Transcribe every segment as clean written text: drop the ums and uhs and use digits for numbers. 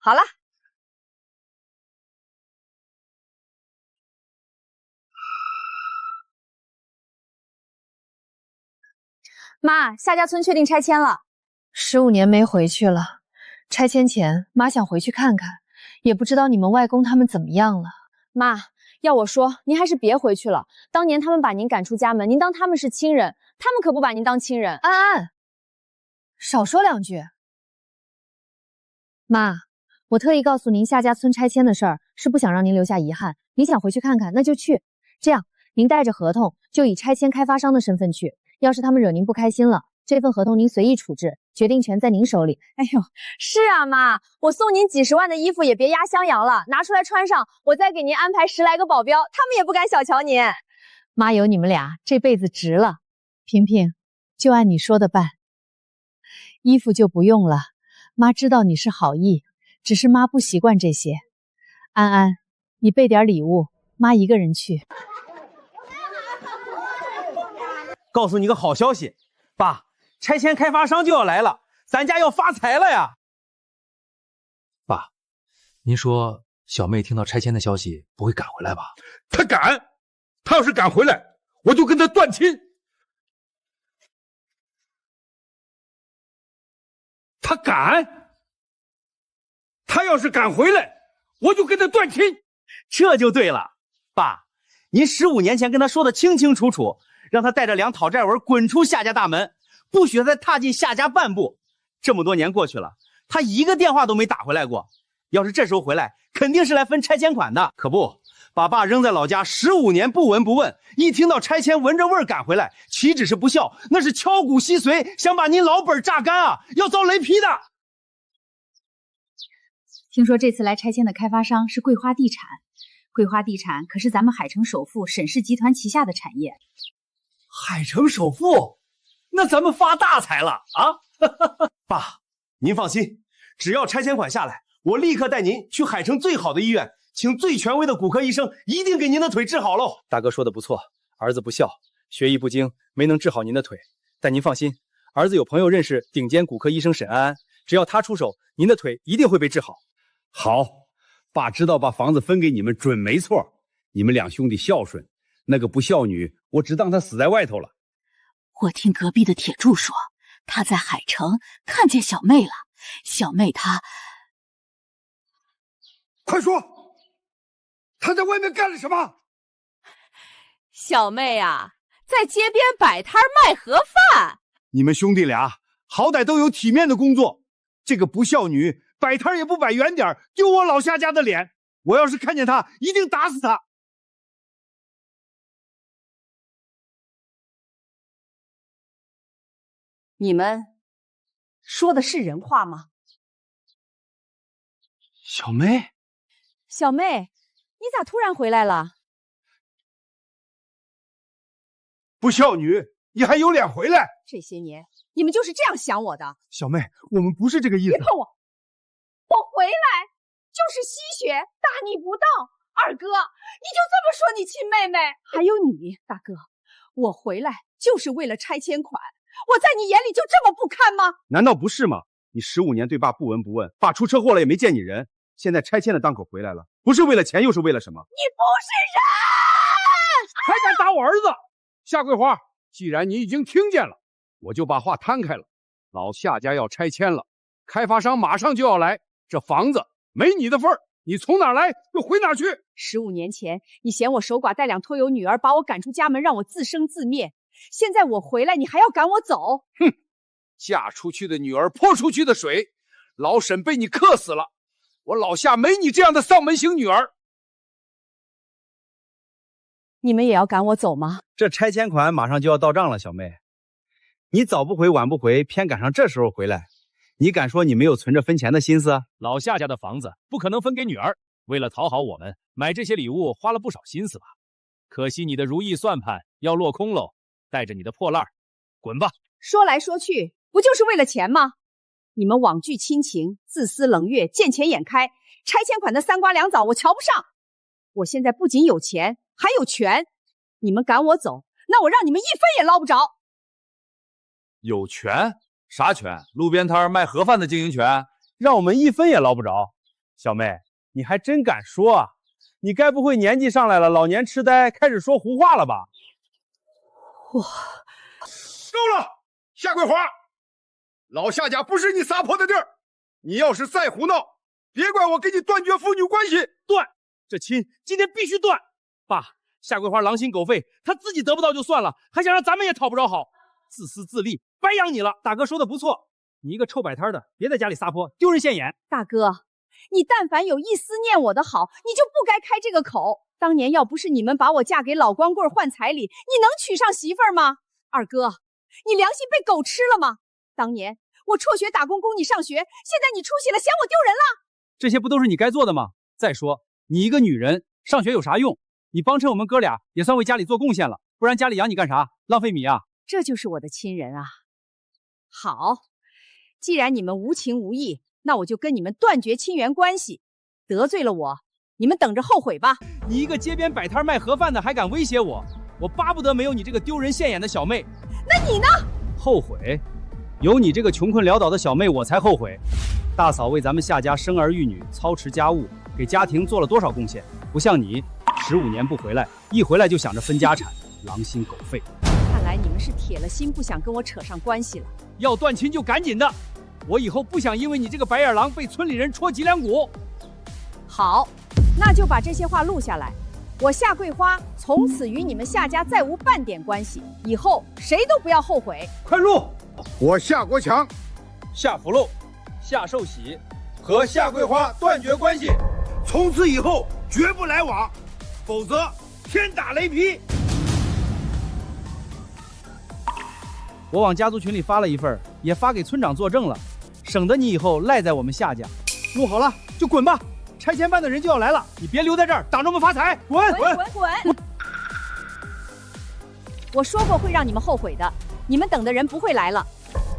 好了。妈，夏家村确定拆迁了，15年没回去了。拆迁前，妈想回去看看，也不知道你们外公他们怎么样了。妈，要我说，您还是别回去了。当年他们把您赶出家门，您当他们是亲人，他们可不把您当亲人。安安，少说两句。妈，我特意告诉您夏家村拆迁的事儿，是不想让您留下遗憾。你想回去看看，那就去。这样，您带着合同，就以拆迁开发商的身份去。要是他们惹您不开心了，这份合同您随意处置，决定权在您手里。哎呦，是啊，妈，我送您几10万的衣服也别压箱洋了，拿出来穿上，我再给您安排10来个保镖，他们也不敢小瞧您。妈有你们俩，这辈子值了。萍萍，就按你说的办。衣服就不用了，妈知道你是好意，只是妈不习惯这些。安安，你备点礼物，妈一个人去。告诉你个好消息，爸，拆迁开发商就要来了，咱家要发财了呀！爸，您说小妹听到拆迁的消息不会赶回来吧？她敢，她要是敢回来，我就跟她断亲。她敢，她要是敢回来，我就跟她断亲。这就对了，爸，您15年前跟他说的清清楚楚。让他带着2讨债文滚出夏家大门，不许他再踏进夏家半步。这么多年过去了，他一个电话都没打回来过。要是这时候回来，肯定是来分拆迁款的。可不，把爸扔在老家15年不闻不问，一听到拆迁闻着味儿赶回来，岂止是不孝，那是敲骨吸髓，想把您老本榨干啊！要遭雷劈的。听说这次来拆迁的开发商是桂花地产，桂花地产可是咱们海城首富沈氏集团旗下的产业。海城首富，那咱们发大财了啊！爸，您放心，只要拆迁款下来，我立刻带您去海城最好的医院，请最权威的骨科医生，一定给您的腿治好喽。大哥说的不错，儿子不孝，学艺不精，没能治好您的腿。但您放心，儿子有朋友认识顶尖骨科医生沈安安，只要他出手，您的腿一定会被治好。好，爸知道把房子分给你们准没错，你们2兄弟孝顺。那个不孝女，我只当她死在外头了。我听隔壁的铁柱说，他在海城看见小妹了。小妹她……快说，她在外面干了什么？小妹啊，在街边摆摊卖盒饭。你们兄弟俩好歹都有体面的工作，这个不孝女摆摊也不摆远点，丢我老夏家的脸。我要是看见她，一定打死她。你们说的是人话吗？小妹，小妹，你咋突然回来了？不孝女，你还有脸回来？这些年你们就是这样想我的。小妹，我们不是这个意思。别碰我！我回来就是吸血，大逆不道。二哥，你就这么说你亲妹妹？还有你，大哥，我回来就是为了拆迁款。我在你眼里就这么不堪吗？难道不是吗？你15年对爸不闻不问，爸出车祸了也没见你人，现在拆迁的档口回来了，不是为了钱又是为了什么？你不是人！还敢打我儿子！夏桂花，既然你已经听见了，我就把话摊开了。老夏家要拆迁了，开发商马上就要来，这房子没你的份儿，你从哪儿来就回哪儿去。15年前，你嫌我守寡带2拖油女儿，把我赶出家门，让我自生自灭。现在我回来，你还要赶我走？哼！嫁出去的女儿泼出去的水，老沈被你克死了。我老夏没你这样的丧门星女儿。你们也要赶我走吗？这拆迁款马上就要到账了，小妹，你早不回晚不回，偏赶上这时候回来，你敢说你没有存着分钱的心思啊？老夏家的房子不可能分给女儿，为了讨好我们，买这些礼物花了不少心思吧？可惜你的如意算盘要落空喽。带着你的破烂儿，滚吧！说来说去，不就是为了钱吗？你们罔具亲情，自私冷月，见钱眼开，拆迁款的3瓜2枣我瞧不上。我现在不仅有钱，还有权。你们赶我走，那我让你们一分也捞不着。有权？啥权？路边摊卖盒饭的经营权？让我们一分也捞不着？小妹，你还真敢说啊！你该不会年纪上来了，老年痴呆，开始说胡话了吧？够了，夏桂花，老夏家不是你撒泼的地儿。你要是再胡闹，别怪我跟你断绝父女关系。断，这亲今天必须断。爸，夏桂花狼心狗肺，她自己得不到就算了，还想让咱们也讨不着好，自私自利，白养你了。大哥说的不错，你一个臭摆摊的，别在家里撒泼，丢人现眼。大哥，你但凡有一丝念我的好，你就不该开这个口。当年要不是你们把我嫁给老光棍换彩礼，你能娶上媳妇儿吗？二哥，你良心被狗吃了吗？当年我辍学打工供你上学，现在你出息了，嫌我丢人了？这些不都是你该做的吗？再说，你一个女人上学有啥用？你帮衬我们哥俩，也算为家里做贡献了，不然家里养你干啥？浪费米啊！这就是我的亲人啊！好，既然你们无情无义，那我就跟你们断绝亲缘关系。得罪了我，你们等着后悔吧！你一个街边摆摊卖盒饭的，还敢威胁我？我巴不得没有你这个丢人现眼的小妹。那你呢？后悔？有你这个穷困潦倒的小妹，我才后悔。大嫂为咱们夏家生儿育女，操持家务，给家庭做了多少贡献？不像你，15年不回来，一回来就想着分家产，狼心狗肺。看来你们是铁了心不想跟我扯上关系了。要断亲就赶紧的，我以后不想因为你这个白眼狼被村里人戳脊梁骨。好，那就把这些话录下来。我夏桂花从此与你们夏家再无半点关系，以后谁都不要后悔。快录！我夏国强、夏福禄、夏寿喜和夏桂花断绝关系，从此以后绝不来往，否则天打雷劈。我往家族群里发了一份，也发给村长作证了，省得你以后赖在我们夏家。录好了就滚吧，拆迁办的人就要来了，你别留在这儿挡着我们发财，滚！滚！我说过会让你们后悔的，你们等的人不会来了，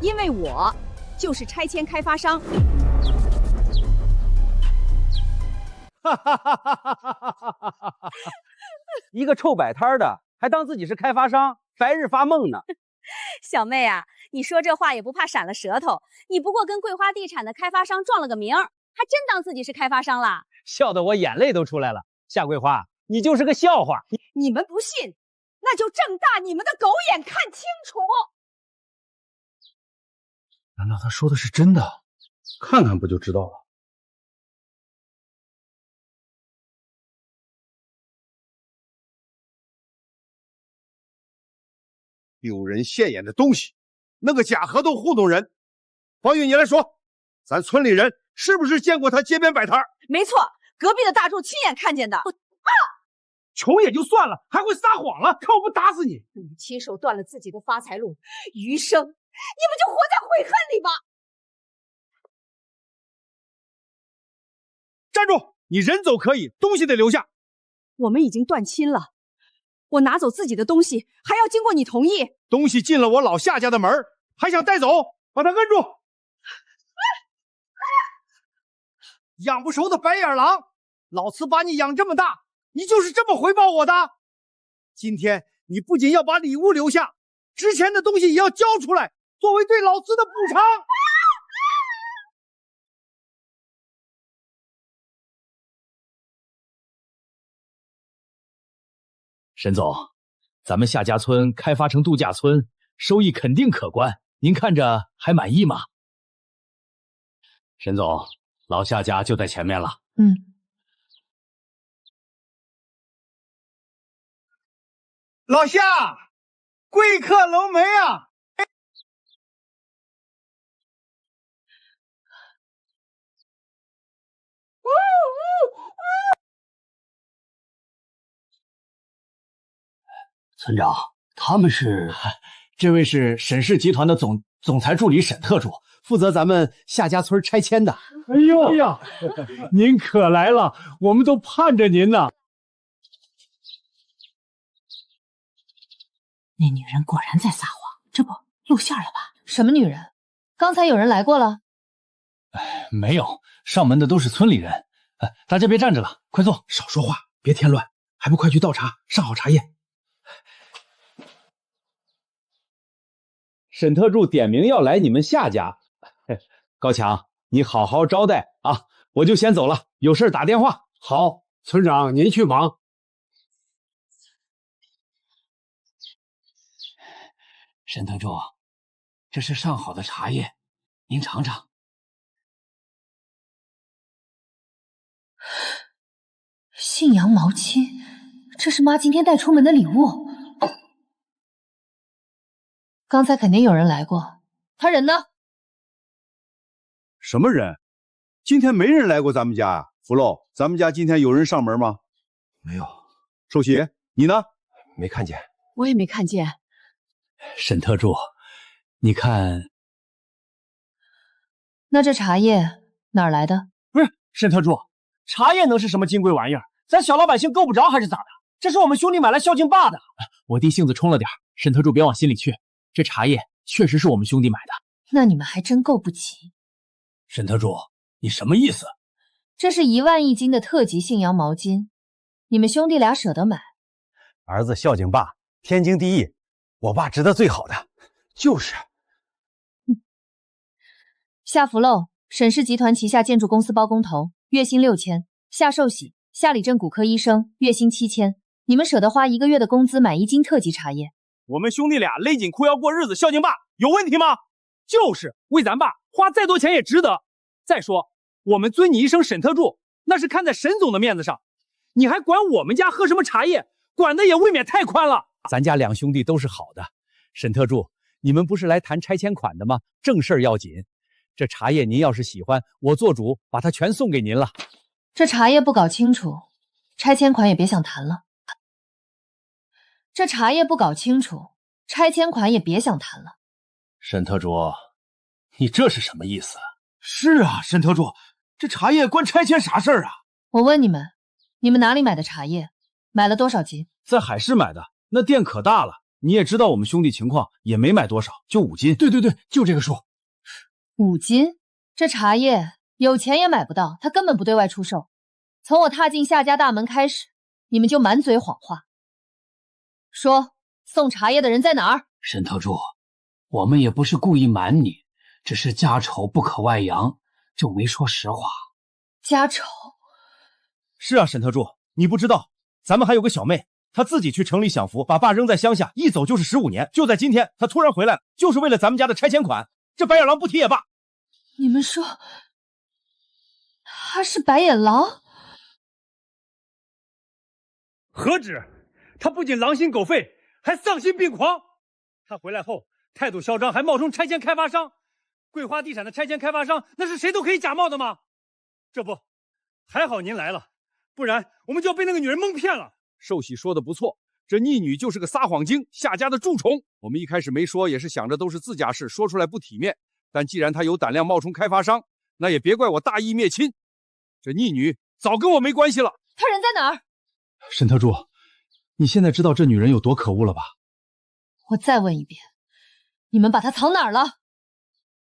因为我就是拆迁开发商。一个臭摆摊的，还当自己是开发商，白日发梦呢。小妹啊，你说这话也不怕闪了舌头？你不过跟桂花地产的开发商撞了个名儿，还真当自己是开发商啦？笑得我眼泪都出来了。夏桂花，你就是个笑话。你们不信，那就睁大你们的狗眼看清楚。难道他说的是真的？看看不就知道了。丢人现眼的东西，那个假合同糊弄人。方玉，你来说，咱村里人是不是见过他街边摆摊？没错，隔壁的大柱亲眼看见的。穷也就算了，还会撒谎了，看我不打死你！你们亲手断了自己的发财路，余生你们就活在悔恨里吧！站住！你人走可以，东西得留下。我们已经断亲了，我拿走自己的东西还要经过你同意。东西进了我老夏家的门，还想带走？把他摁住！养不熟的白眼狼，老子把你养这么大，你就是这么回报我的？今天你不仅要把礼物留下，值钱的东西也要交出来，作为对老子的补偿。沈总，咱们夏家村开发成度假村，收益肯定可观，您看着还满意吗？沈总，老夏家就在前面了。老夏，贵客楼门啊！村长，他们是？这位是沈氏集团的总裁助理沈特助，负责咱们夏家村拆迁的。哎呦呀，您可来了，我们都盼着您呢。那女人果然在撒谎，这不露馅了吧？什么女人？刚才有人来过了？没有，上门的都是村里人。大家别站着了，快坐。少说话，别添乱，还不快去倒茶，上好茶叶。沈特助点名要来你们夏家，高强，你好好招待啊！我就先走了，有事打电话。好，村长您去忙。沈特助，这是上好的茶叶，您尝尝。信阳毛巾，这是妈今天带出门的礼物。刚才肯定有人来过，他人呢？什么人？今天没人来过咱们家啊。福漏，咱们家今天有人上门吗？没有。寿喜，你呢？没看见。我也没看见。沈特助，你看，那这茶叶哪儿来的？不是沈特助，茶叶能是什么金贵玩意儿？咱小老百姓够不着还是咋的？这是我们兄弟买来孝敬爸的。我弟性子冲了点，沈特助别往心里去。这茶叶确实是我们兄弟买的。那你们还真够不起。沈特助，你什么意思？这是1万1斤的特级信阳毛巾，你们兄弟俩舍得买？儿子孝敬爸，天经地义。我爸值得最好的。就是。夏福漏，沈氏集团旗下建筑公司包工头，月薪6000；夏寿喜，夏里镇骨科医生，月薪7000。你们舍得花1个月的工资买1斤特级茶叶？我们兄弟俩勒紧裤腰过日子，孝敬爸，有问题吗？就是为咱爸花再多钱也值得。再说，我们尊你一声沈特助，那是看在沈总的面子上。你还管我们家喝什么茶叶，管的也未免太宽了。咱家两兄弟都是好的，沈特助，你们不是来谈拆迁款的吗？正事儿要紧。这茶叶您要是喜欢，我做主把它全送给您了。这茶叶不搞清楚，拆迁款也别想谈了。这茶叶不搞清楚，拆迁款也别想谈了。沈特助，你这是什么意思？是啊，沈特助，这茶叶关拆迁啥事儿啊？我问你们，你们哪里买的茶叶？买了多少斤？在海市买的，那店可大了。你也知道我们兄弟情况，也没买多少，就5斤。对，就这个数。5斤？这茶叶有钱也买不到，他根本不对外出售。从我踏进夏家大门开始，你们就满嘴谎话。说，送茶叶的人在哪儿？沈特助，我们也不是故意瞒你，只是家丑不可外扬，就没说实话。家丑？是啊，沈特助，你不知道，咱们还有个小妹，她自己去城里享福，把爸扔在乡下，一走就是15年。就在今天，她突然回来了，就是为了咱们家的拆迁款。这白眼狼不提也罢。你们说，他是白眼狼？何止，他不仅狼心狗肺，还丧心病狂。他回来后态度嚣张，还冒充拆迁开发商。桂花地产的拆迁开发商，那是谁都可以假冒的吗？这不，还好您来了，不然我们就要被那个女人蒙骗了。寿喜说的不错，这逆女就是个撒谎精，夏家的蛀虫。我们一开始没说，也是想着都是自家事，说出来不体面。但既然她有胆量冒充开发商，那也别怪我大义灭亲。这逆女早跟我没关系了。他人在哪儿？沈特助，你现在知道这女人有多可恶了吧？我再问一遍，你们把她藏哪儿了？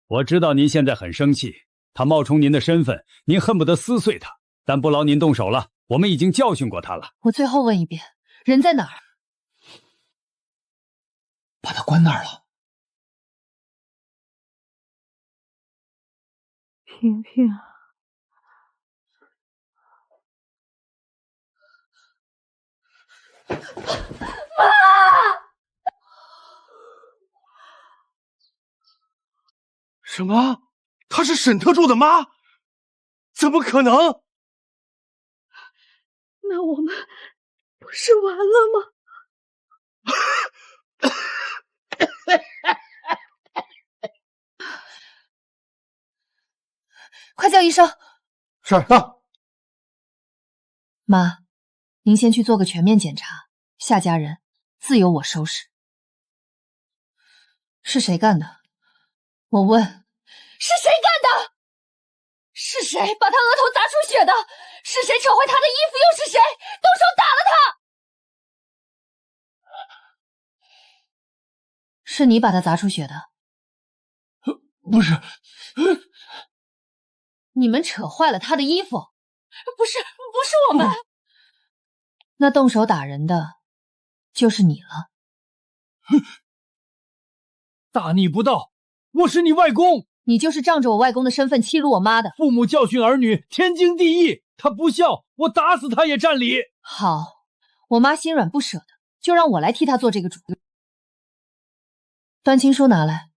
我知道您现在很生气，她冒充您的身份，您恨不得撕碎她，但不劳您动手了，我们已经教训过她了。我最后问一遍，人在哪儿？把她关那儿了。萍萍，什么？她是沈特助的妈？怎么可能？那我们不是完了吗？快叫医生！是到。妈，您先去做个全面检查，夏家人自有我收拾。是谁干的？我问，是谁干的？是谁把他额头砸出血的？是谁扯坏他的衣服？又是谁动手打了他？是你把他砸出血的？不是。你们扯坏了他的衣服？不是我们。那动手打人的就是你了。大逆不道！我是你外公。你就是仗着我外公的身份欺辱我妈的。父母教训儿女，天经地义。他不孝，我打死他也占理。好，我妈心软不舍的，就让我来替她做这个主。段亲书拿来。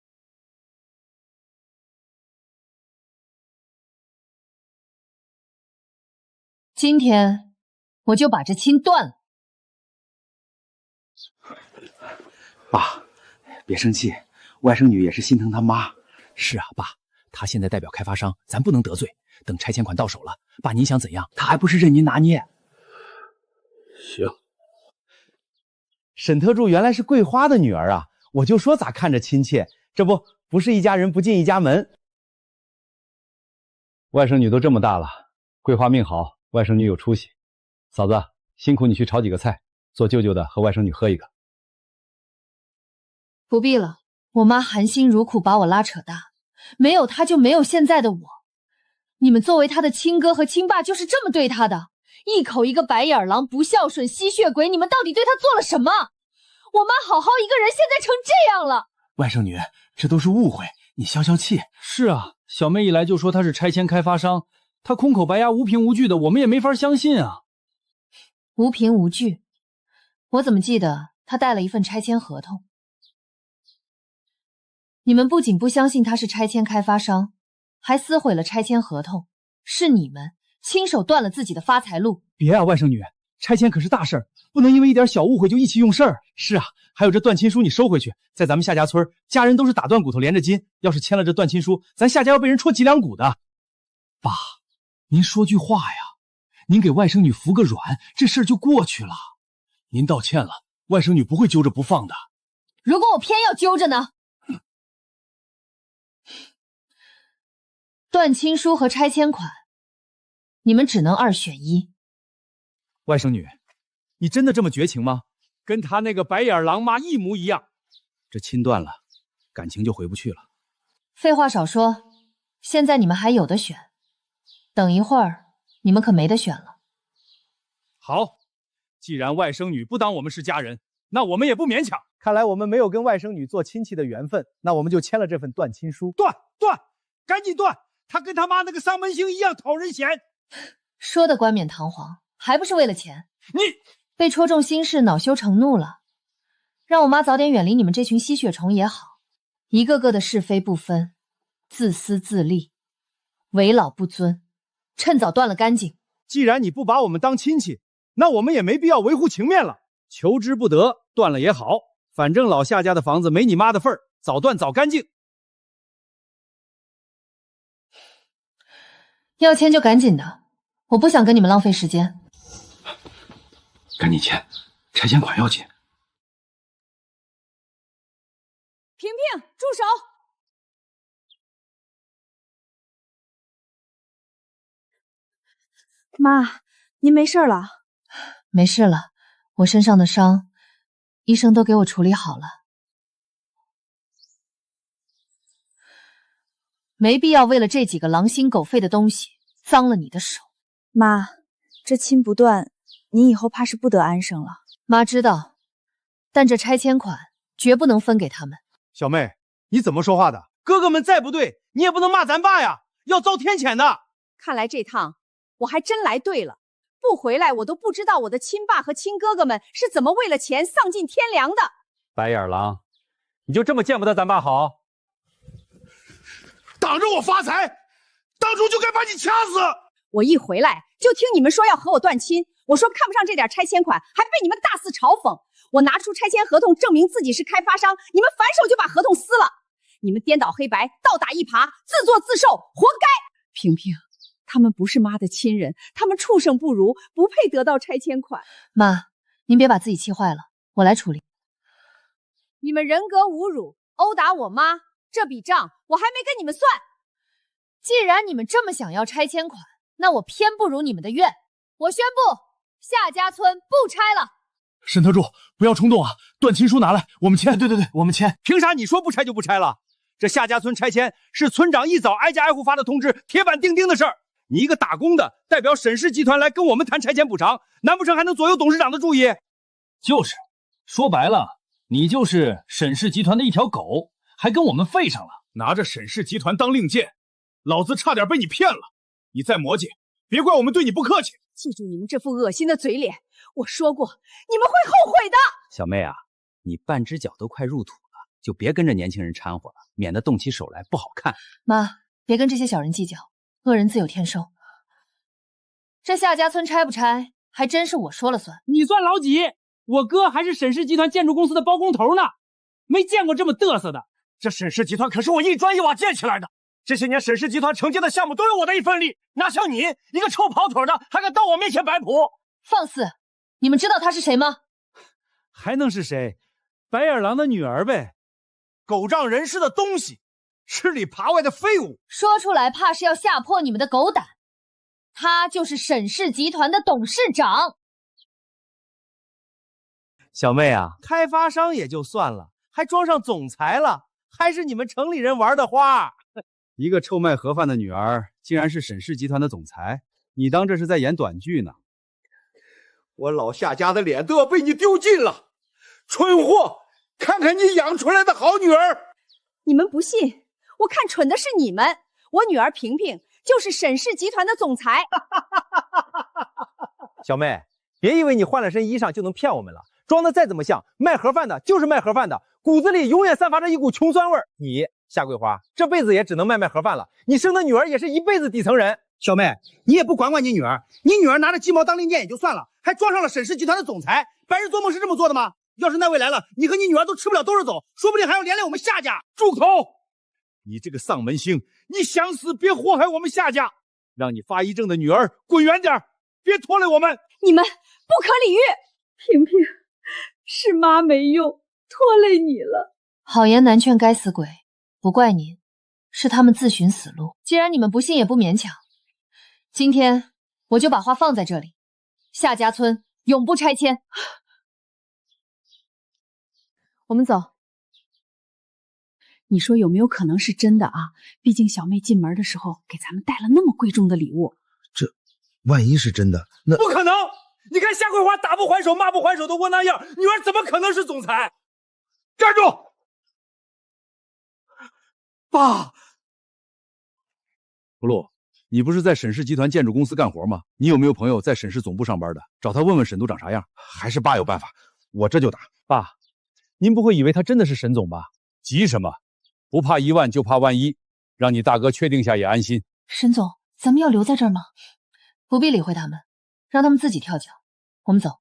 今天我就把这亲断了。爸，别生气，外甥女也是心疼她妈。是啊，爸，他现在代表开发商，咱不能得罪。等拆迁款到手了，爸您想怎样？他还不是任您拿捏。行。沈特助原来是桂花的女儿啊，我就说咋看着亲切，这不是一家人不进一家门。外甥女都这么大了，桂花命好，外甥女有出息。嫂子，辛苦你去炒几个菜，做舅舅的和外甥女喝一个。不必了，我妈含辛茹苦把我拉扯大，没有她就没有现在的我。你们作为她的亲哥和亲爸就是这么对她的，一口一个白眼狼、不孝顺、吸血鬼，你们到底对她做了什么？我妈好好一个人，现在成这样了。外甥女，这都是误会，你消消气。是啊，小妹一来就说她是拆迁开发商，她空口白牙、无凭无据的，我们也没法相信啊。无凭无据，我怎么记得她带了一份拆迁合同？你们不仅不相信她是拆迁开发商，还撕毁了拆迁合同，是你们亲手断了自己的发财路。别啊，外甥女，拆迁可是大事儿，不能因为一点小误会就意气用事儿。是啊，还有这断亲书你收回去，在咱们夏家村，家人都是打断骨头连着筋，要是签了这断亲书，咱夏家要被人戳脊梁骨的。爸，您说句话呀，您给外甥女服个软，这事儿就过去了。您道歉了，外甥女不会揪着不放的。如果我偏要揪着呢？断亲书和拆迁款，你们只能2选1。外甥女，你真的这么绝情吗？跟他那个白眼狼妈一模一样。这亲断了，感情就回不去了。废话少说，现在你们还有的选，等一会儿你们可没得选了。好，既然外甥女不当我们是家人，那我们也不勉强。看来我们没有跟外甥女做亲戚的缘分，那我们就签了这份断亲书。断，赶紧断！他跟他妈那个丧门星一样讨人嫌。说的冠冕堂皇，还不是为了钱？你被戳中心事，恼羞成怒了。让我妈早点远离你们这群吸血虫也好，一个个的是非不分，自私自利，为老不尊，趁早断了干净。既然你不把我们当亲戚，那我们也没必要维护情面了。求之不得，断了也好，反正老夏家的房子没你妈的份儿，早断早干净。要签就赶紧的，我不想跟你们浪费时间。赶紧签，拆迁款要紧。萍萍，住手！妈，您没事了？没事了，我身上的伤，医生都给我处理好了。没必要为了这几个狼心狗肺的东西脏了你的手。妈，这亲不断，您以后怕是不得安生了。妈知道，但这拆迁款绝不能分给他们。小妹，你怎么说话的？哥哥们再不对，你也不能骂咱爸呀，要遭天谴的。看来这趟我还真来对了，不回来我都不知道我的亲爸和亲哥哥们是怎么为了钱丧尽天良的。白眼狼，你就这么见不得咱爸好？挡着我发财，当初就该把你掐死。我一回来就听你们说要和我断亲，我说看不上这点拆迁款，还被你们大肆嘲讽。我拿出拆迁合同证明自己是开发商，你们反手就把合同撕了。你们颠倒黑白，倒打一耙，自作自受，活该。萍萍，他们不是妈的亲人，他们畜生不如，不配得到拆迁款。妈，您别把自己气坏了，我来处理。你们人格侮辱，殴打我妈，这笔账我还没跟你们算。既然你们这么想要拆迁款，那我偏不如你们的愿。我宣布，夏家村不拆了。沈特助，不要冲动啊！断亲书拿来，我们签。对，我们签。凭啥你说不拆就不拆了？这夏家村拆迁是村长一早挨家挨户发的通知，铁板钉钉的事儿。你一个打工的，代表沈氏集团来跟我们谈拆迁补偿，难不成还能左右董事长的注意？就是，说白了，你就是沈氏集团的一条狗，还跟我们废上了。拿着沈氏集团当令箭，老子差点被你骗了。你再磨叽，别怪我们对你不客气。记住你们这副恶心的嘴脸，我说过，你们会后悔的。小妹啊，你半只脚都快入土了，就别跟着年轻人掺和了，免得动起手来不好看。妈，别跟这些小人计较，恶人自有天收。这夏家村拆不拆，还真是我说了算。你算老几？我哥还是沈氏集团建筑公司的包工头呢，没见过这么嘚瑟的。这沈氏集团可是我一砖一瓦建起来的，这些年沈氏集团承接的项目都有我的一份力，哪像你一个臭跑腿的，还敢到我面前摆谱？放肆！你们知道他是谁吗？还能是谁？白眼狼的女儿呗。狗仗人势的东西，吃里扒外的废物。说出来怕是要吓破你们的狗胆。他就是沈氏集团的董事长。小妹啊，开发商也就算了，还装上总裁了，还是你们城里人玩的花。一个臭卖盒饭的女儿，竟然是沈氏集团的总裁，你当这是在演短剧呢？我老夏家的脸都要被你丢尽了，蠢货！看看你养出来的好女儿。你们不信，我看蠢的是你们。我女儿萍萍就是沈氏集团的总裁。小妹，别以为你换了身衣裳就能骗我们了，装的再怎么像，卖盒饭的就是卖盒饭的，骨子里永远散发着一股穷酸味儿。你夏桂花这辈子也只能卖盒饭了，你生的女儿也是一辈子底层人。小妹，你也不管管你女儿，你女儿拿着鸡毛当令箭也就算了，还装上了沈氏集团的总裁，白日做梦是这么做的吗？要是那位来了，你和你女儿都吃不了兜着走，说不定还要连累我们夏家。住口！你这个丧门星，你想死别祸害我们夏家！让你发癔症的女儿滚远点，别拖累我们！你们不可理喻！萍萍，是妈没用，拖累你了。好言难劝该死鬼，不怪您，是他们自寻死路。既然你们不信也不勉强，今天我就把话放在这里，夏家村永不拆迁。我们走。你说有没有可能是真的啊？毕竟小妹进门的时候给咱们带了那么贵重的礼物。这万一是真的，那不可能！你看夏桂花打不还手骂不还手的窝囊样，女儿怎么可能是总裁？站住！爸，福禄，你不是在沈氏集团建筑公司干活吗？你有没有朋友在沈氏总部上班的？找他问问沈督长啥样。还是爸有办法，我这就打。爸，您不会以为他真的是沈总吧？急什么？不怕一万就怕万一，让你大哥确定下也安心。沈总，咱们要留在这儿吗？不必理会他们，让他们自己跳脚。我们走。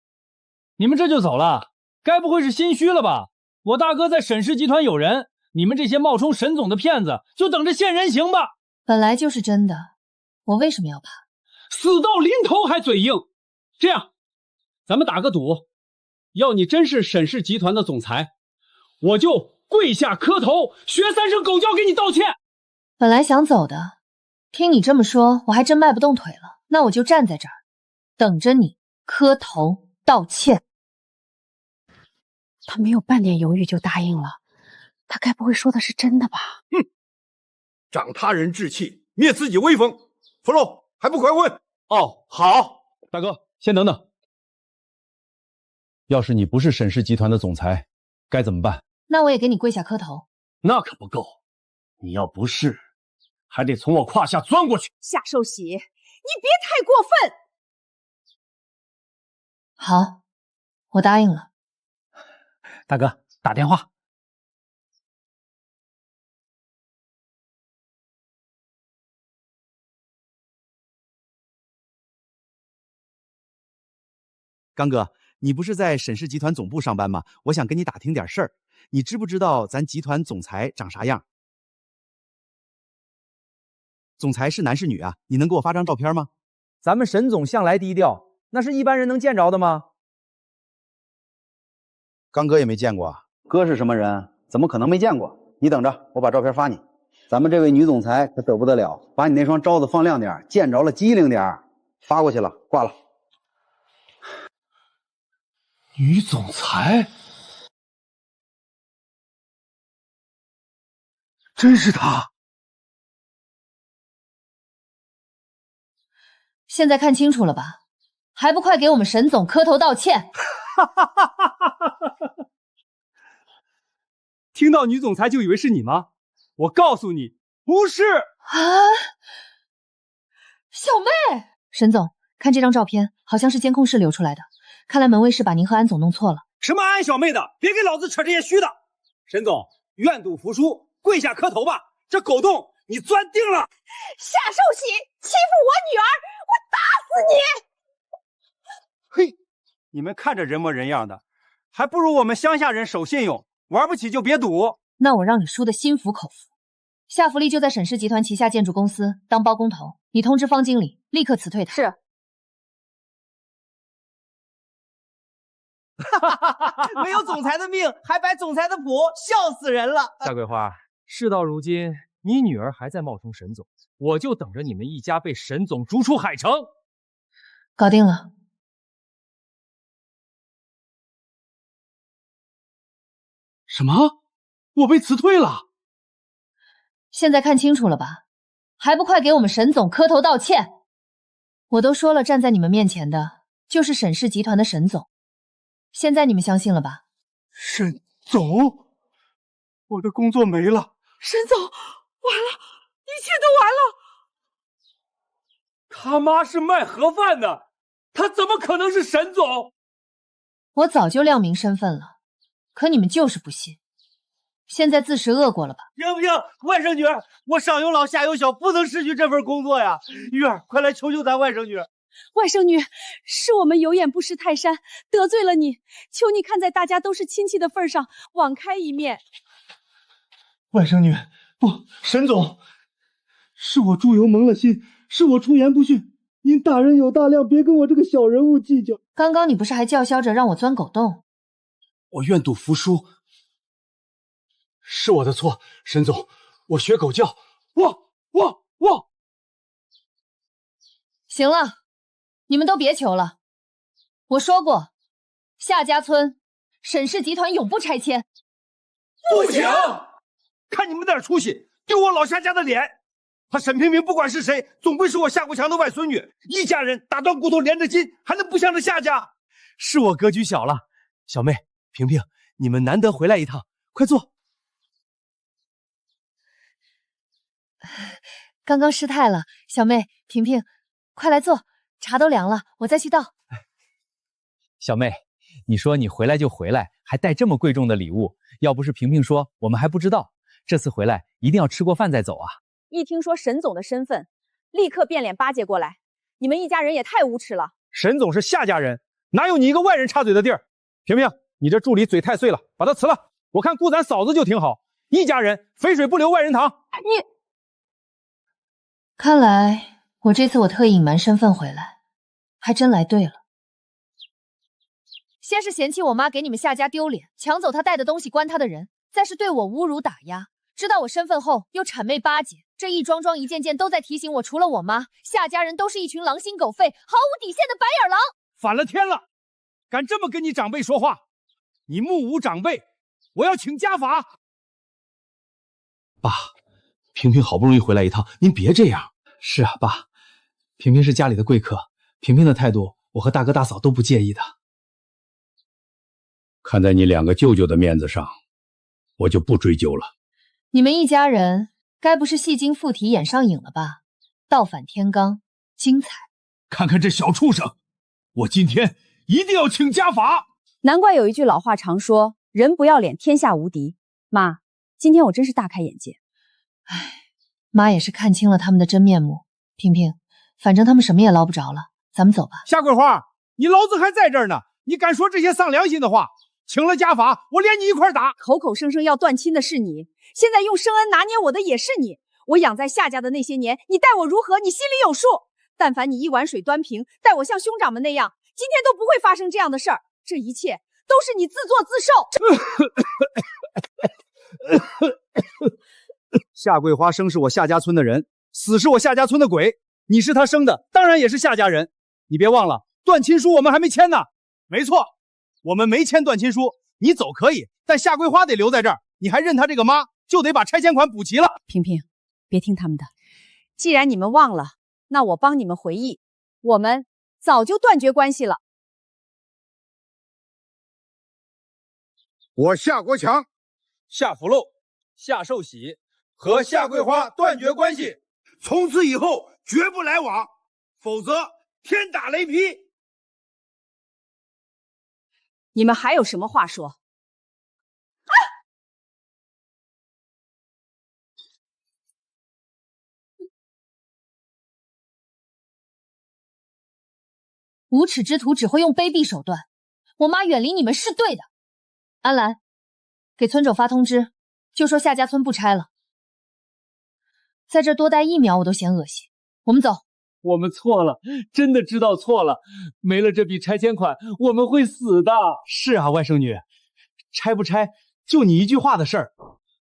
你们这就走了？该不会是心虚了吧？我大哥在沈氏集团有人，你们这些冒充沈总的骗子就等着现人形吧。本来就是真的，我为什么要怕？死到临头还嘴硬。这样，咱们打个赌，要你真是沈氏集团的总裁，我就跪下磕头，学3声狗叫给你道歉。本来想走的，听你这么说，我还真迈不动腿了。那我就站在这儿，等着你磕头道歉。他没有半点犹豫就答应了，他该不会说的是真的吧？哼，长他人志气，灭自己威风。福禄还不快滚！哦，好，大哥，先等等。要是你不是沈氏集团的总裁，该怎么办？那我也给你跪下磕头。那可不够，你要不是，还得从我胯下钻过去。夏寿喜，你别太过分。好，我答应了。大哥，打电话。刚哥，你不是在沈氏集团总部上班吗？我想跟你打听点事儿。你知不知道咱集团总裁长啥样？总裁是男是女啊？你能给我发张照片吗？咱们沈总向来低调，那是一般人能见着的吗？刚哥也没见过，哥是什么人？怎么可能没见过？你等着，我把照片发你。咱们这位女总裁可得不得了，把你那双招子放亮点，见着了机灵点。发过去了，挂了。女总裁，真是她！现在看清楚了吧？还不快给我们沈总磕头道歉！听到女总裁就以为是你吗？我告诉你，不是啊！小妹，沈总，看这张照片，好像是监控室流出来的，看来门卫是把您和安总弄错了。什么安小妹的，别给老子扯这些虚的。沈总，愿赌服输，跪下磕头吧，这狗洞你钻定了。夏寿喜欺负我女儿，我打死你！嘿，你们看着人模人样的，还不如我们乡下人守信用，玩不起就别赌。那我让你输得心服口服。夏福利就在沈氏集团旗下建筑公司当包工头，你通知方经理立刻辞退他。是。没有总裁的命，还摆总裁的谱，笑死人了。夏桂花，事到如今，你女儿还在冒充沈总，我就等着你们一家被沈总逐出海城。搞定了。什么？我被辞退了？现在看清楚了吧？还不快给我们沈总磕头道歉！我都说了，站在你们面前的就是沈氏集团的沈总。现在你们相信了吧？沈总，我的工作没了。沈总，完了，一切都完了。他妈是卖盒饭的，他怎么可能是沈总？我早就亮明身份了，可你们就是不信。现在自食恶果了吧？行不行？外甥女儿，我上有老下有小，不能失去这份工作呀！玉儿，快来求求咱外甥女。外甥女，是我们有眼不识泰山，得罪了你，求你看在大家都是亲戚的份上，网开一面。外甥女，不，沈总，是我猪油蒙了心，是我出言不逊，您大人有大量，别跟我这个小人物计较。刚刚你不是还叫嚣着让我钻狗洞？我愿赌服输，是我的错，沈总，我学狗叫，汪！行了，你们都别求了。我说过，夏家村沈氏集团永不拆迁。不行！看你们点出息，丢我老夏家的脸！他沈萍萍不管是谁，总归是我夏国强的外孙女，一家人打断骨头连着筋，还能不向着夏家？是我格局小了。小妹，萍萍，你们难得回来一趟，快坐。刚刚失态了，小妹，萍萍，快来坐，茶都凉了，我再去倒。小妹，你说你回来就回来，还带这么贵重的礼物，要不是萍萍说，我们还不知道。这次回来一定要吃过饭再走啊！一听说沈总的身份，立刻变脸巴结过来。你们一家人也太无耻了！沈总是夏家人，哪有你一个外人插嘴的地儿？萍萍，你这助理嘴太碎了，把他辞了。我看顾咱嫂子就挺好，一家人肥水不流外人田。你。看来我这次我特意隐瞒身份回来，还真来对了。先是嫌弃我妈给你们夏家丢脸，抢走她带的东西关她的人，再是对我侮辱打压，知道我身份后又谄媚巴结，这一桩桩一件件都在提醒我，除了我妈，夏家人都是一群狼心狗肺、毫无底线的白眼狼。反了天了，敢这么跟你长辈说话，你目无长辈，我要请家法。爸，萍萍好不容易回来一趟，您别这样。是啊，爸，萍萍是家里的贵客，萍萍的态度，我和大哥大嫂都不介意的。看在你两个舅舅的面子上，我就不追究了。你们一家人该不是戏精附体演上瘾了吧？倒反天罡，精彩！看看这小畜生，我今天一定要请家法。难怪有一句老话常说，人不要脸，天下无敌。妈，今天我真是大开眼界。唉，妈也是看清了他们的真面目。萍萍，反正他们什么也捞不着了，咱们走吧。夏桂花，你老子还在这儿呢，你敢说这些丧良心的话？请了家法，我连你一块打。口口声声要断亲的是你，现在用生恩拿捏我的也是你。我养在夏家的那些年，你待我如何，你心里有数。但凡你一碗水端平，待我像兄长们那样，今天都不会发生这样的事儿。这一切都是你自作自受。夏桂花生是我夏家村的人，死是我夏家村的鬼。你是他生的，当然也是夏家人。你别忘了，断亲书我们还没签呢。没错，我们没签断亲书，你走可以，但夏桂花得留在这儿。你还认她这个妈，就得把拆迁款补齐了。萍萍，别听他们的。既然你们忘了，那我帮你们回忆，我们早就断绝关系了。我夏国强，夏福禄，夏寿喜，和夏桂花断绝关系，从此以后绝不来往，否则天打雷劈。你们还有什么话说？无耻之徒只会用卑鄙手段，我妈远离你们是对的。安澜，给村长发通知，就说夏家村不拆了。在这多待1秒我都嫌恶心。我们走。我们错了，真的知道错了。没了这笔拆迁款，我们会死的。是啊，外甥女，拆不拆就你一句话的事儿。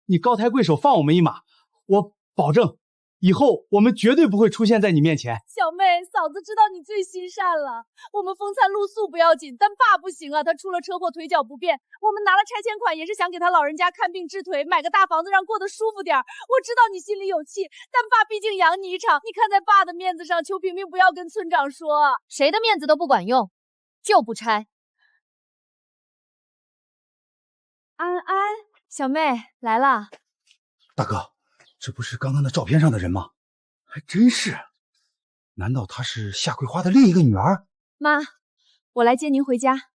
你高抬贵手放我们一马，我保证以后我们绝对不会出现在你面前。小妹，嫂子知道你最心善了。我们风餐露宿不要紧，但爸不行啊，他出了车祸，腿脚不便。我们拿了拆迁款，也是想给他老人家看病治腿，买个大房子，让过得舒服点。我知道你心里有气，但爸毕竟养你一场，你看在爸的面子上，求萍萍不要跟村长说。谁的面子都不管用，就不拆。安安，小妹来了。大哥，这不是刚刚那照片上的人吗？还真是。难道她是夏桂花的另一个女儿？妈，我来接您回家。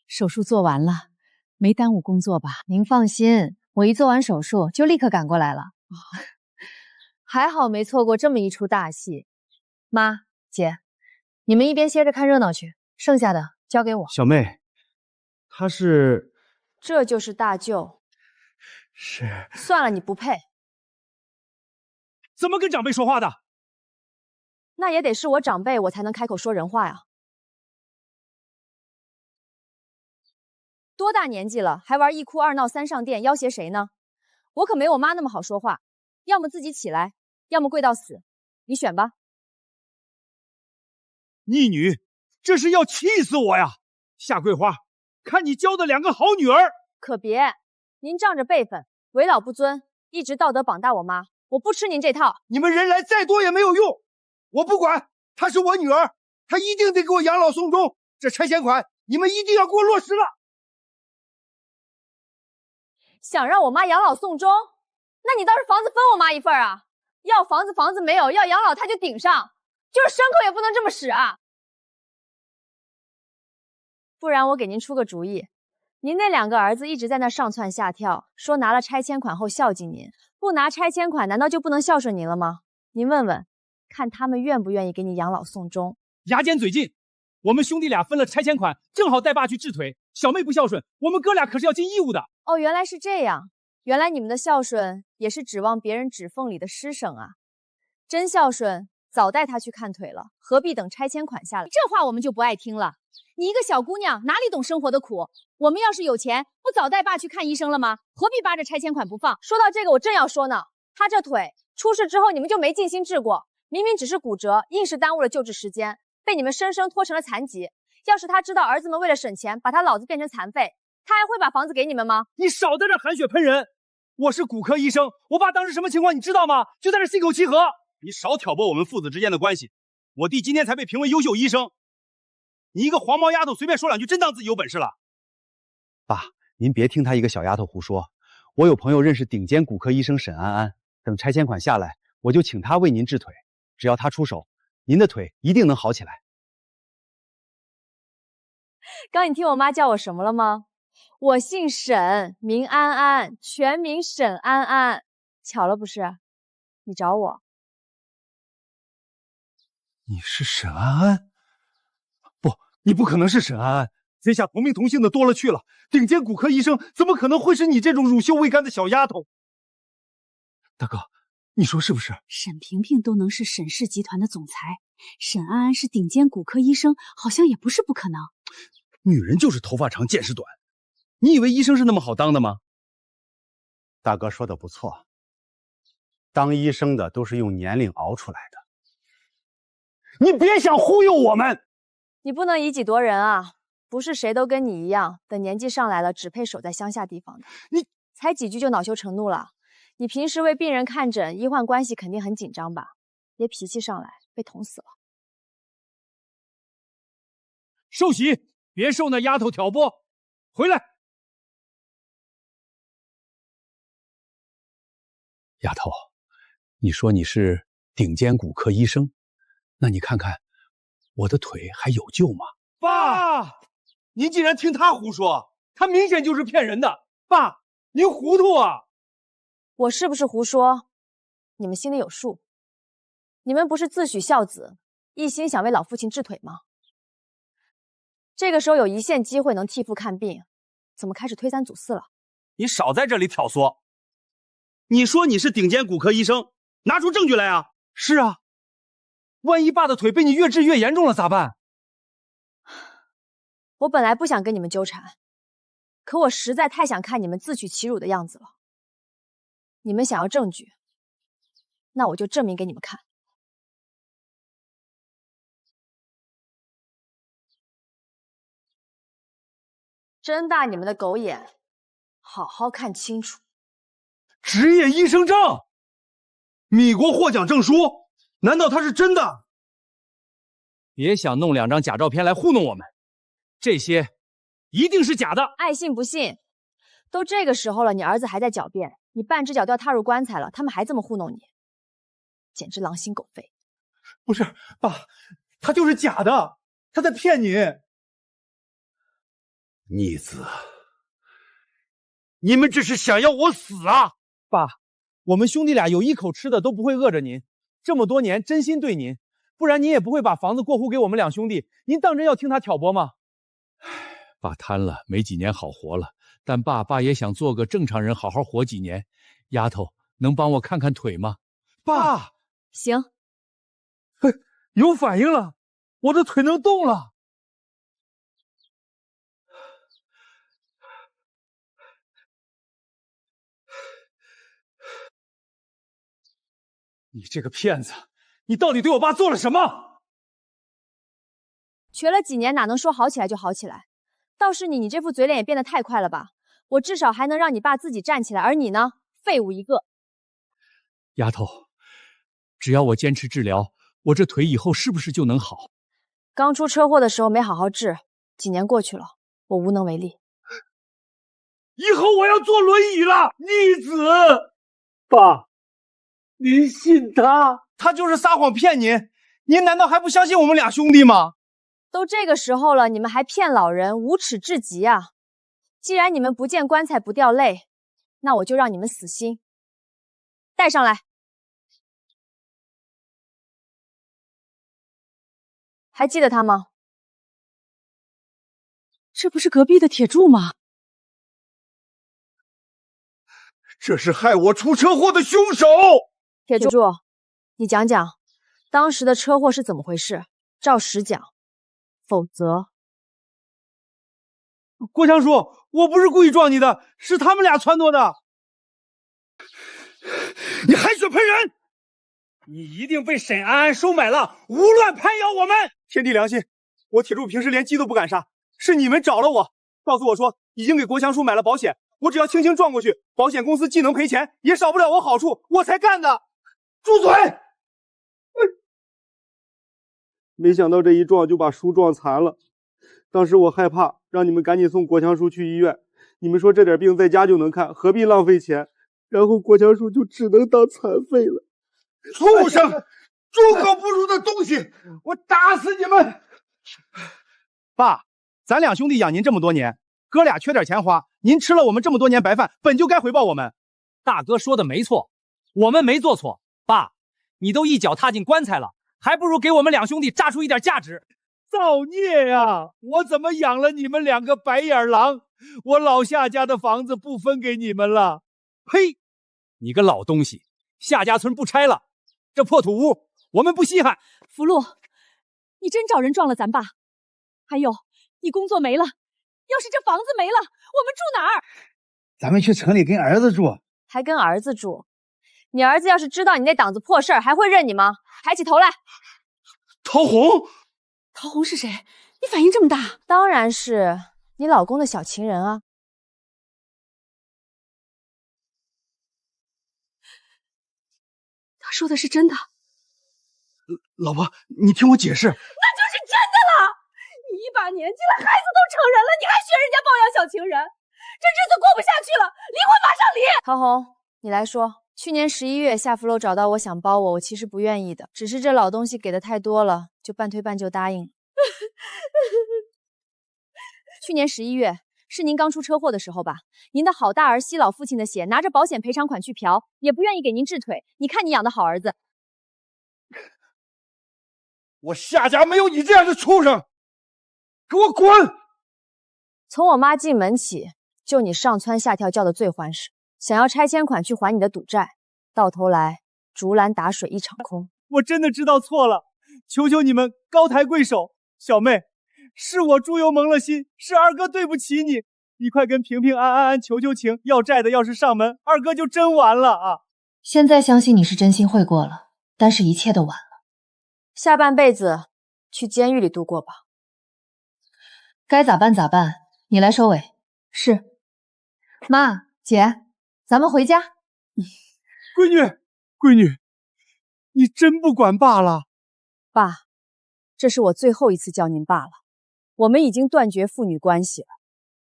手术做完了，没耽误工作吧？您放心，我一做完手术就立刻赶过来了。还好没错过这么一出大戏。妈，姐，你们一边歇着看热闹去，剩下的交给我。小妹，她是……这就是大舅。是。算了，你不配。怎么跟长辈说话的？那也得是我长辈，我才能开口说人话呀。多大年纪了，还玩一哭二闹三上吊，要挟谁呢？我可没我妈那么好说话，要么自己起来，要么跪到死，你选吧。逆女，这是要气死我呀！夏桂花，看你交的2个好女儿。可别，您仗着辈分，为老不尊，一直道德绑大我妈，我不吃您这套。你们人来再多也没有用，我不管，她是我女儿，她一定得给我养老送终。这拆迁款你们一定要给我落实了。想让我妈养老送终？那你倒是房子分我妈一份啊！要房子没有，要养老她就顶上，就是牲口也不能这么使啊！不然我给您出个主意，您那2个儿子一直在那上蹿下跳，说拿了拆迁款后孝敬您，不拿拆迁款难道就不能孝顺您了吗？您问问，看他们愿不愿意给你养老送终？牙尖嘴净，我们兄弟俩分了拆迁款，正好带爸去治腿。小妹不孝顺，我们哥俩可是要尽义务的。哦，原来是这样，原来你们的孝顺也是指望别人指缝里的施舍啊！真孝顺，早带他去看腿了，何必等拆迁款下来？这话我们就不爱听了。你一个小姑娘，哪里懂生活的苦？我们要是有钱，不早带爸去看医生了吗？何必扒着拆迁款不放？说到这个，我正要说呢，他这腿出事之后，你们就没尽心治过，明明只是骨折，硬是耽误了救治时间，被你们生生拖成了残疾。要是他知道儿子们为了省钱，把他老子变成残废，他还会把房子给你们吗？你少在这含血喷人！我是骨科医生，我爸当时什么情况你知道吗？就在这信口齐合。你少挑拨我们父子之间的关系。我弟今天才被评为优秀医生，你一个黄毛丫头随便说2句，真当自己有本事了？爸，您别听她一个小丫头胡说。我有朋友认识顶尖骨科医生沈安安，等拆迁款下来，我就请她为您治腿。只要她出手，您的腿一定能好起来。刚你听我妈叫我什么了吗？我姓沈，名安安，全名沈安安。巧了不是？你找我。你是沈安安？不，你不可能是沈安安。天下同名同姓的多了去了，顶尖骨科医生怎么可能会是你这种乳臭未干的小丫头？大哥，你说是不是？沈萍萍都能是沈氏集团的总裁，沈安安是顶尖骨科医生，好像也不是不可能。女人就是头发长见识短，你以为医生是那么好当的吗？大哥说的不错，当医生的都是用年龄熬出来的。你别想忽悠我们！你不能以己夺人啊！不是谁都跟你一样，等年纪上来了，只配守在乡下地方的。你才几句就恼羞成怒了。你平时为病人看诊，医患关系肯定很紧张吧？别脾气上来，被捅死了。寿喜，别受那丫头挑拨，回来。丫头，你说你是顶尖骨科医生，那你看看我的腿还有救吗？爸，您竟然听他胡说，他明显就是骗人的。爸，您糊涂啊！我是不是胡说，你们心里有数。你们不是自诩孝子，一心想为老父亲治腿吗？这个时候有一线机会能替父看病，怎么开始推三阻四了？你少在这里挑唆。你说你是顶尖骨科医生，拿出证据来啊！是啊，万一爸的腿被你越治越严重了咋办？我本来不想跟你们纠缠，可我实在太想看你们自取其辱的样子了。你们想要证据，那我就证明给你们看。睁大你们的狗眼，好好看清楚。执业医生证，米国获奖证书，难道它是真的？别想弄2张假照片来糊弄我们，这些一定是假的。爱信不信，都这个时候了，你儿子还在狡辩，你半只脚都要踏入棺材了，他们还这么糊弄你，简直狼心狗肺。不是，爸，他就是假的，他在骗你。逆子，你们这是想要我死啊！爸，我们兄弟俩有一口吃的都不会饿着您，这么多年真心对您，不然您也不会把房子过户给我们2兄弟。您当真要听他挑拨吗？爸瘫了，没几年好活了，但爸也想做个正常人，好好活几年。丫头，能帮我看看腿吗？爸，行。嘿，有反应了，我的腿能动了。你这个骗子，你到底对我爸做了什么？瘸了几年，哪能说好起来就好起来？倒是你这副嘴脸也变得太快了吧？我至少还能让你爸自己站起来，而你呢，废物一个。丫头，只要我坚持治疗，我这腿以后是不是就能好？刚出车祸的时候没好好治，几年过去了，我无能为力。以后我要坐轮椅了，逆子！爸，您信他？他就是撒谎骗您，您难道还不相信我们2兄弟吗？都这个时候了，你们还骗老人，无耻至极啊！既然你们不见棺材不掉泪，那我就让你们死心。带上来。还记得他吗？这不是隔壁的铁柱吗？这是害我出车祸的凶手！铁柱，你讲讲当时的车祸是怎么回事？照实讲，否则……郭强叔，我不是故意撞你的，是他们俩撺掇的。你还想喷人？你一定被沈安安收买了，胡乱攀咬我们！天地良心，我铁柱平时连鸡都不敢杀，是你们找了我，告诉我说已经给国强叔买了保险，我只要轻轻撞过去，保险公司既能赔钱，也少不了我好处，我才干的。住嘴！没想到这一撞就把叔撞残了，当时我害怕，让你们赶紧送国强叔去医院。你们说这点病在家就能看，何必浪费钱？然后国强叔就只能当残废了。畜生，猪狗不如的东西，我打死你们！爸，咱2兄弟养您这么多年，哥俩缺点钱花，您吃了我们这么多年白饭，本就该回报我们。大哥说的没错，我们没做错。爸，你都一脚踏进棺材了，还不如给我们2兄弟榨出一点价值。造孽呀！我怎么养了你们2个白眼狼？我老夏家的房子不分给你们了。呸！你个老东西，夏家村不拆了，这破土屋我们不稀罕。福禄，你真找人撞了咱爸？还有，你工作没了，要是这房子没了，我们住哪儿？咱们去城里跟儿子住。还跟儿子住？你儿子要是知道你那档子破事儿，还会认你吗？抬起头来。陶红，陶红是谁？你反应这么大？当然是你老公的小情人啊。他说的是真的。老婆，你听我解释。那就是真的了。你一把年纪了，孩子都成人了，你还学人家抱养小情人，这日子过不下去了，离婚马上离。陶红，你来说，去年11月，夏福楼找到我想包我，我其实不愿意的，只是这老东西给的太多了，就半推半就答应了。去年11月是您刚出车祸的时候吧？您的好大儿吸老父亲的血，拿着保险赔偿款去嫖，也不愿意给您治腿。你看你养的好儿子。我夏家没有你这样的畜生，给我滚！从我妈进门起，就你上蹿下跳叫的最欢实，想要拆迁款去还你的赌债，到头来竹篮打水一场空。我真的知道错了，求求你们高抬贵手，小妹，是我猪油蒙了心，是二哥对不起你，你快跟平平安安求求情，要债的要是上门，二哥就真完了啊！现在相信你是真心悔过了，但是一切都晚了。下半辈子去监狱里度过吧。该咋办咋办，你来收尾。是。妈，姐，咱们回家。闺女，你真不管爸了？爸，这是我最后一次叫您爸了。我们已经断绝父女关系了，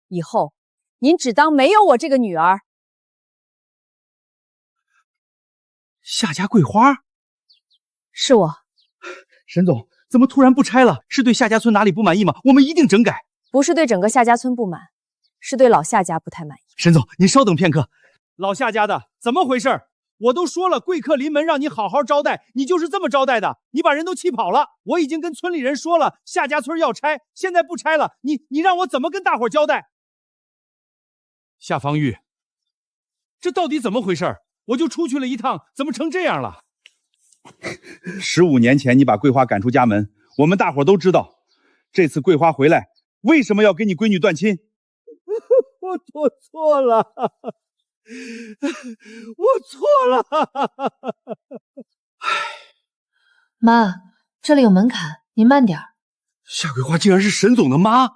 以后您只当没有我这个女儿。夏家桂花？是我。沈总，怎么突然不拆了？是对夏家村哪里不满意吗？我们一定整改。不是对整个夏家村不满，是对老夏家不太满意。沈总，您稍等片刻。老夏家的，怎么回事？我都说了，贵客临门，让你好好招待，你就是这么招待的，你把人都气跑了。我已经跟村里人说了，夏家村要拆，现在不拆了，你让我怎么跟大伙交代？夏方玉，这到底怎么回事？我就出去了一趟，怎么成这样了？15年前你把桂花赶出家门，我们大伙都知道。这次桂花回来，为什么要跟你闺女断亲？我错了，我错了。妈，这里有门槛，您慢点。夏桂花竟然是沈总的妈，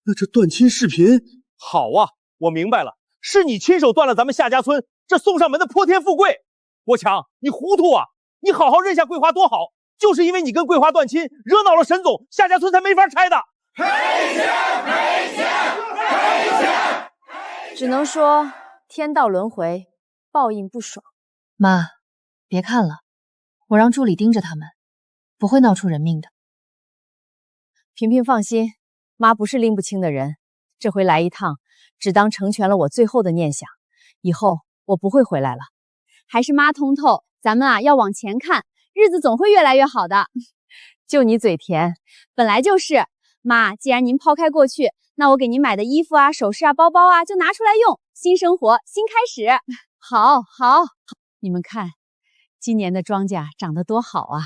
那这断亲视频好啊！我明白了，是你亲手断了咱们夏家村这送上门的泼天富贵。国强，你糊涂啊！你好好认下桂花多好，就是因为你跟桂花断亲，惹恼了沈总，夏家村才没法拆的。赔钱！赔钱！赔钱！只能说天道轮回，报应不爽。妈，别看了，我让助理盯着他们，不会闹出人命的。萍萍放心，妈不是拎不清的人，这回来一趟，只当成全了我最后的念想，以后我不会回来了。还是妈通透，咱们啊要往前看，日子总会越来越好的。就你嘴甜，本来就是。妈，既然您抛开过去，那我给您买的衣服啊、首饰啊、包包啊，就拿出来用，新生活，新开始。好，你们看，今年的庄稼长得多好啊！